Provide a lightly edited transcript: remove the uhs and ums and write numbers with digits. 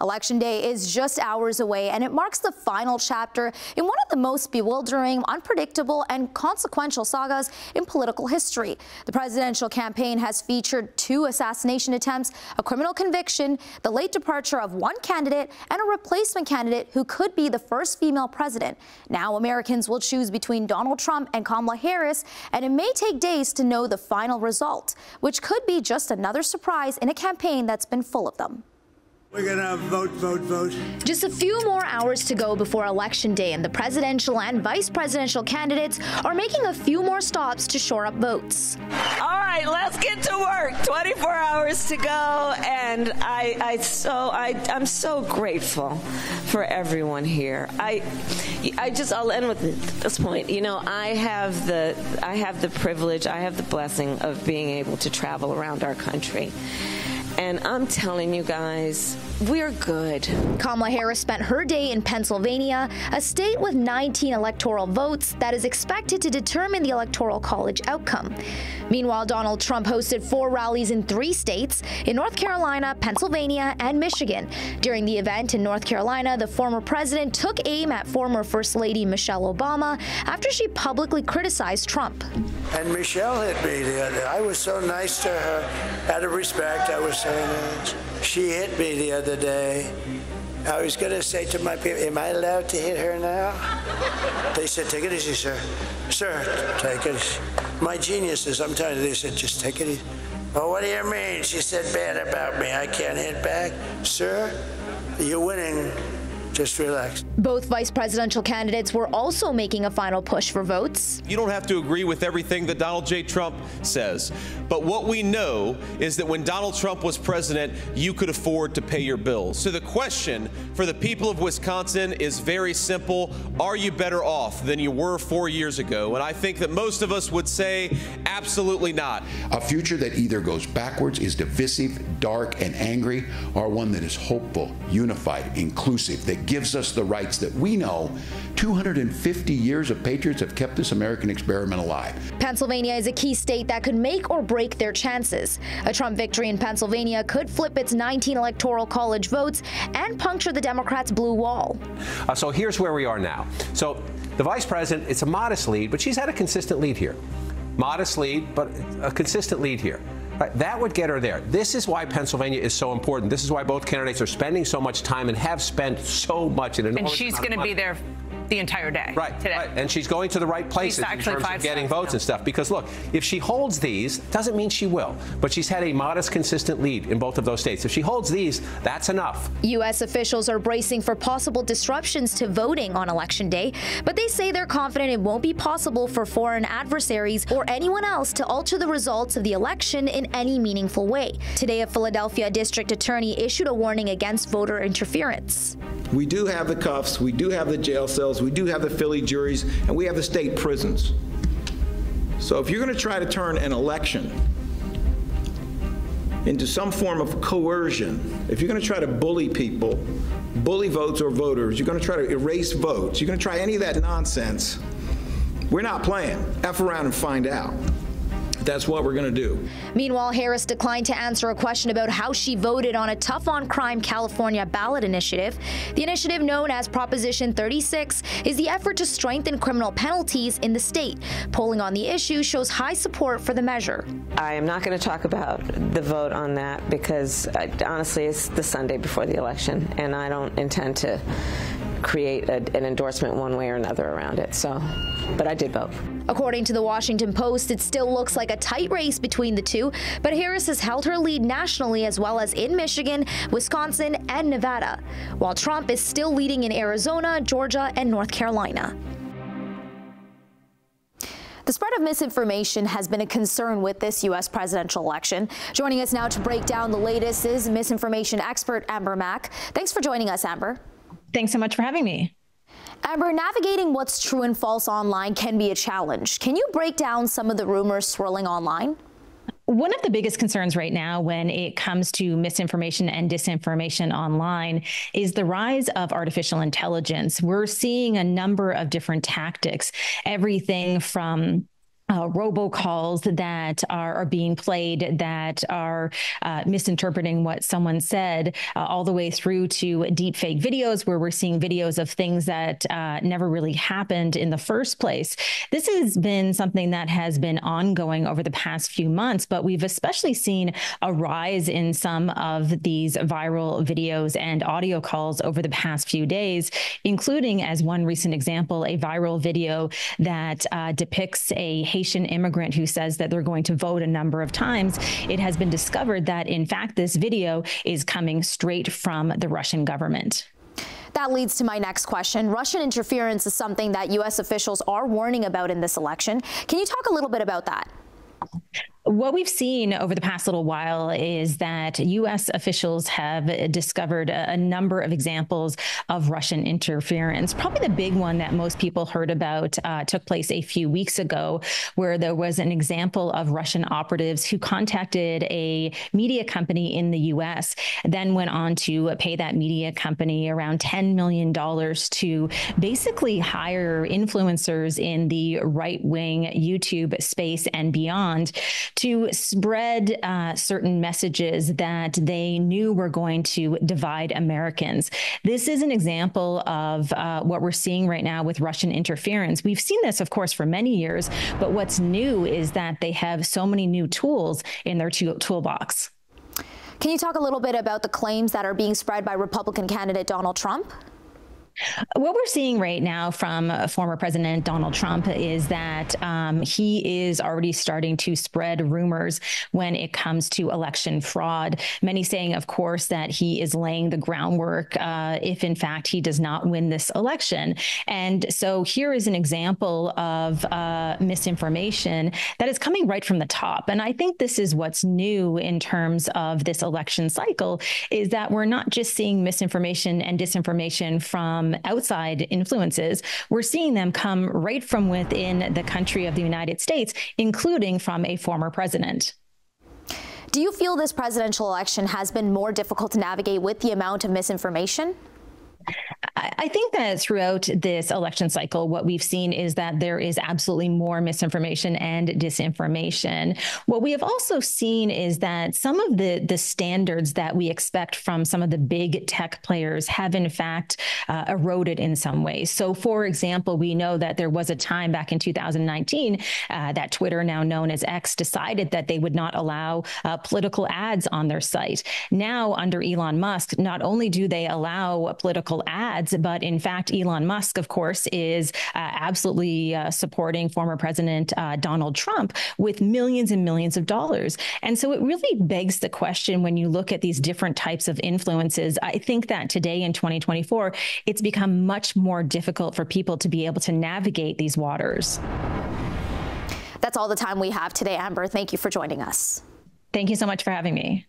Election Day is just hours away, and it marks the final chapter in one of the most bewildering, unpredictable, and consequential sagas in political history. The presidential campaign has featured 2 assassination attempts, a criminal conviction, the late departure of one candidate, and a replacement candidate who could be the first female president. Now Americans will choose between Donald Trump and Kamala Harris, and it may take days to know the final result, which could be just another surprise in a campaign that's been full of them. We're gonna vote, vote, vote. Just a few more hours to go before Election Day, and the presidential and vice presidential candidates are making a few more stops to shore up votes. All right, let's get to work. 24 hours to go, and I'm so grateful for everyone here. I'll end with this point. You know, I have the privilege, I have the blessing of being able to travel around our country. And I'm telling you guys, we're good. Kamala Harris spent her day in Pennsylvania, a state with 19 electoral votes that is expected to determine the Electoral College outcome. Meanwhile, Donald Trump hosted 4 rallies in 3 states, in North Carolina, Pennsylvania, and Michigan. During the event in North Carolina, the former president took aim at former First Lady Michelle Obama after she publicly criticized Trump. And Michelle hit me the other day. I was so nice to her. Out of respect, I was so nice. She hit me the other day. I was going to say to my people, am I allowed to hit her now? They said, take it easy, sir. Sir, take it easy. My geniuses, I'm telling you, they said, just take it easy. Oh, what do you mean? She said bad about me. I can't hit back. Sir, you're winning. Just relax. Both vice presidential candidates were also making a final push for votes. You don't have to agree with everything that Donald J. Trump says. But what we know is that when Donald Trump was president, you could afford to pay your bills. So the question for the people of Wisconsin is very simple. Are you better off than you were 4 years ago? And I think that most of us would say absolutely not. A future that either goes backwards, is divisive, dark, and angry, or one that is hopeful, unified, inclusive, that gives us the rights that we know 250 years of patriots have kept this American experiment alive. Pennsylvania is a key state that could make or break their chances. A Trump victory in Pennsylvania could flip its 19 electoral college votes and puncture the Democrats' blue wall. So here's where we are now. So the vice president, it's a modest lead, but she's had a consistent lead here. Modest lead, but a consistent lead here. Right, that would get her there. This is why Pennsylvania is so important. This is why both candidates are spending so much time and have spent so much. And she's going to be there the entire day. Right, today. Right. And she's going to the right places in terms of getting votes and stuff. Because look, if she holds these, doesn't mean she will. But she's had a modest, consistent lead in both of those states. If she holds these, that's enough. U.S. officials are bracing for possible disruptions to voting on Election Day, but they say they're confident it won't be possible for foreign adversaries or anyone else to alter the results of the election in any meaningful way. Today, a Philadelphia district attorney issued a warning against voter interference. We do have the cuffs, we do have the jail cells, we do have the Philly juries, and we have the state prisons. So if you're going to try to turn an election into some form of coercion, if you're going to try to bully people, bully votes or voters, you're going to try to erase votes, you're going to try any of that nonsense, we're not playing. F around and find out. That's what we're going to do. Meanwhile, Harris declined to answer a question about how she voted on a Tough on Crime California ballot initiative. The initiative, known as Proposition 36, is the effort to strengthen criminal penalties in the state. Polling on the issue shows high support for the measure. I am not going to talk about the vote on that because, honestly, it's the Sunday before the election, and I don't intend to create an endorsement one way or another around it. But I did vote. According to the Washington Post, it still looks like a tight race between the two, but Harris has held her lead nationally as well as in Michigan, Wisconsin, and Nevada, while Trump is still leading in Arizona, Georgia, and North Carolina. The spread of misinformation has been a concern with this U.S. presidential election. Joining us now to break down the latest is misinformation expert Amber Mack. Thanks for joining us, Amber. Thanks so much for having me. Amber, navigating what's true and false online can be a challenge. Can you break down some of the rumors swirling online? One of the biggest concerns right now when it comes to misinformation and disinformation online is the rise of artificial intelligence. We're seeing a number of different tactics, everything from robocalls that are being played that are misinterpreting what someone said, all the way through to deepfake videos where we're seeing videos of things that never really happened in the first place. This has been something that has been ongoing over the past few months, but we've especially seen a rise in some of these viral videos and audio calls over the past few days, including, as one recent example, a viral video that depicts a Haitian immigrant who says that they're going to vote a number of times. It has been discovered that, in fact, this video is coming straight from the Russian government. That leads to my next question. Russian interference is something that U.S. officials are warning about in this election. Can you talk a little bit about that? What we've seen over the past little while is that U.S. officials have discovered a number of examples of Russian interference. Probably the big one that most people heard about took place a few weeks ago, where there was an example of Russian operatives who contacted a media company in the U.S., then went on to pay that media company around $10 million to basically hire influencers in the right-wing YouTube space and beyond to spread certain messages that they knew were going to divide Americans. This is an example of what we're seeing right now with Russian interference. We've seen this, of course, for many years, but what's new is that they have so many new tools in their toolbox. Can you talk a little bit about the claims that are being spread by Republican candidate Donald Trump? What we're seeing right now from former President Donald Trump is that he is already starting to spread rumors when it comes to election fraud. Many saying, of course, that he is laying the groundwork if, in fact, he does not win this election. And so here is an example of misinformation that is coming right from the top. And I think this is what's new in terms of this election cycle, is that we're not just seeing misinformation and disinformation from outside influences. We're seeing them come right from within the country of the United States, including from a former president. Do you feel this presidential election has been more difficult to navigate with the amount of misinformation? I think that throughout this election cycle, what we've seen is that there is absolutely more misinformation and disinformation. What we have also seen is that some of the standards that we expect from some of the big tech players have, in fact, eroded in some ways. So, for example, we know that there was a time back in 2019 that Twitter, now known as X, decided that they would not allow political ads on their site. Now, under Elon Musk, not only do they allow political ads, but in fact, Elon Musk, of course, is absolutely supporting former President Donald Trump with millions and millions of dollars. And so it really begs the question when you look at these different types of influences. I think that today in 2024, it's become much more difficult for people to be able to navigate these waters. That's all the time we have today, Amber. Thank you for joining us. Thank you so much for having me.